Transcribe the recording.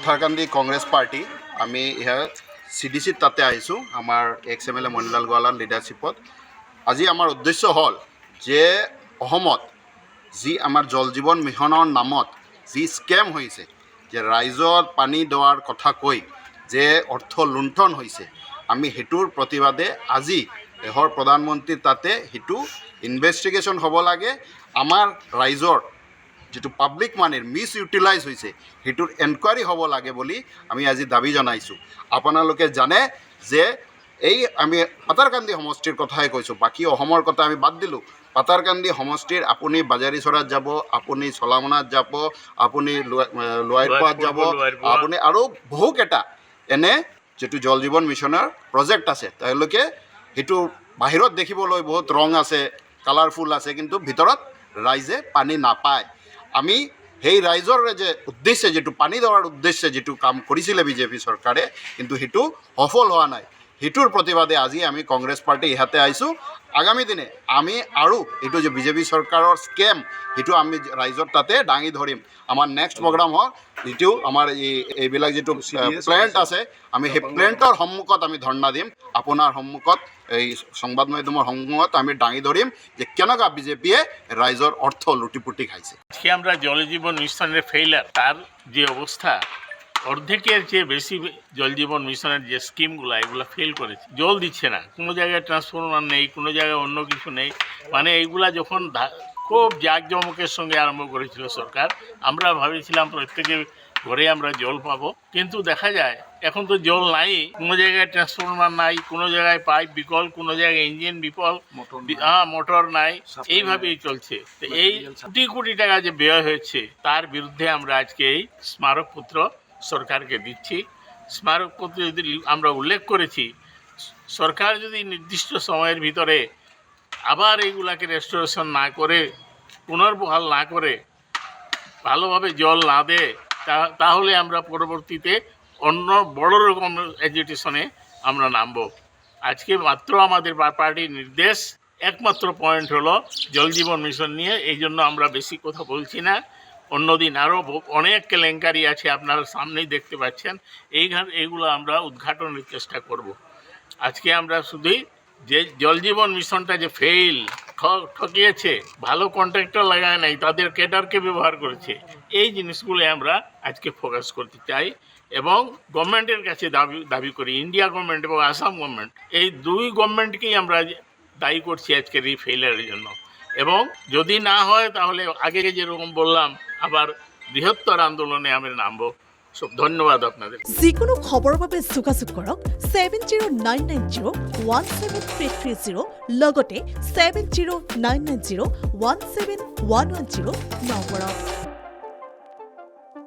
Patharkandi Congress party আমি ইয়াৰ CDC তাতে আহিছোঁ আমাৰ XMLA মণিলাল গোৱালাৰ লিডাৰশ্বিপত। আজি আমাৰ উদ্দেশ্য হ'ল যে অসমত যি আমাৰ জল জীৱন মিছনৰ নামত যি স্কেম হৈছে, যে ৰাইজত পানী দেৱাৰ কথা কৈ যে অৰ্থ লুণ্ঠন হৈছে, আমি সেইটোৰ প্ৰতিবাদে আজি দেশৰ প্ৰধানমন্ত্ৰীৰ তাতে সেইটো ইনভেষ্টিগেশ্যন হ'ব লাগে। আমাৰ ৰাইজৰ যিটো পাব্লিক মানিৰ মিছ ইউটিলাইজ হৈছে সেইটোৰ এনকুৱাৰী হ'ব লাগে বুলি আমি আজি দাবী জনাইছোঁ। আপোনালোকে জানে যে এই আমি পাতাৰকান্দি সমষ্টিৰ কথাই কৈছোঁ, বাকী অসমৰ কথা আমি বাদ দিলোঁ। পাতাৰকান্দি সমষ্টিৰ আপুনি বাজাৰীচৰাত যাব, আপুনি চলামনাত যাব, আপুনি লোৱাইৰপাত যাব, আপুনি আৰু বহুকেইটা এনে যিটো জল জীৱন মিছনৰ প্ৰজেক্ট আছে, তেওঁলোকে সেইটো বাহিৰত দেখিবলৈ বহুত ৰং আছে, কালাৰফুল আছে, কিন্তু ভিতৰত ৰাইজে পানী নাপায়। আমি সেই ৰাইজৰ যে উদ্দেশ্যে যিটো পানী দেৱাৰ উদ্দেশ্যে যিটো কাম কৰিছিলে বিজেপি চৰকাৰে, কিন্তু সেইটো সফল হোৱা নাই। সেইটোৰ প্ৰতিবাদে আজি আমি কংগ্ৰেছ পাৰ্টি ইয়াতে আহিছোঁ। আগামী দিনে আমি আৰু এইটো যে বিজেপি চৰকাৰৰ স্কেম সেইটো আমি ৰাইজৰ তাতে দাঙি ধৰিম। আমাৰ নেক্সট প্ৰগ্ৰাম হ'ল যিটো আমাৰ এইবিলাক যিটো প্লেণ্ট আছে, আমি সেই প্লেণ্টৰ সন্মুখত আমি ধৰ্ণা দিম। আপোনাৰ সন্মুখত এই সংবাদ মাধ্যমৰ সন্মুখত আমি দাঙি ধৰিম যে কেনেকুৱা বিজেপিয়ে ৰাইজৰ অৰ্থ লুটিপুটি খাইছে। সে আমরা জল জীবন মিশনের ফেইলার, তার যে অবস্থা, অর্ধেকের চেয়ে বেশি জল জীবন মিশনের যে স্কিমগুলো এগুলো ফেল করেছে। জল দিচ্ছে না, কোনো জায়গায় ট্রান্সফরমার নেই, কোনো জায়গায় অন্য কিছু নেই। মানে এইগুলা যখন খুব জাঁকজমকের সঙ্গে আরম্ভ করেছিল সরকার, আমরা ভাবেছিলাম প্রত্যেকের ঘরে আমরা জল পাবো, কিন্তু দেখা যায় এখন তো জল নাই। কোনো জায়গায় ট্রান্সফরমার নাই, কোনো জায়গায় পাইপ বিকল, কোনো জায়গায় ইঞ্জিন বিকল, মোটর নাই, এইভাবেই চলছে। তো এই কোটি কোটি টাকা যে ব্যয় হয়েছে তার বিরুদ্ধে আমরা আজকে এই স্মারকপত্র সরকারকে দিচ্ছি। স্মারকপত্রে যদি আমরা উল্লেখ করেছি, সরকার যদি নির্দিষ্ট সময়ের ভিতরে আবার এইগুলাকে রেস্টোরেশন না করে, পুনর্বহাল না করে, ভালোভাবে জল না দেয়, তাহলে আমরা পরবর্তীতে অন্য বড় রকম এজিটেশনে আমরা নামব। আজকে মাত্র আমাদের পার্টির নির্দেশ, একমাত্র পয়েন্ট হলো জল জীবন মিশন নিয়ে। এই জন্য আমরা বেশি কথা বলছি না। অন্যদিন আরও অনেক কেলেঙ্কারি আছে, আপনারা সামনেই দেখতে পাচ্ছেন। এইগুলো আমরা উদ্ঘাটনের চেষ্টা করব। আজকে আমরা শুধুই যে জল জীবন মিশনটা যে ফেল, ঠকিয়েছে, ভালো কন্ট্রাক্টর লাগায় নাই, তাদের ক্যাডারকে ব্যবহার করেছে, এই জিনিসগুলো আমরা আজকে ফোকাস করতে চাই এবং গভর্নমেন্টের কাছে দাবি করি, ইন্ডিয়া গভর্নমেন্ট এবং আসাম গভর্নমেন্ট, এই দুই গভর্নমেন্টকেই আমরা দায়ী করছি আজকের এই ফেইলারের জন্য। এবং যদি না হয় তাহলে আগে যেরকম বললাম আবার বৃহত্তর আন্দোলনে আমরা নামবো। সব ধন্যবাদ আপনাদের। যিকোনো খবৰৰ বাবে যোগাযোগ কৰক 7099017330 লগতে 7099017110 নম্বৰত।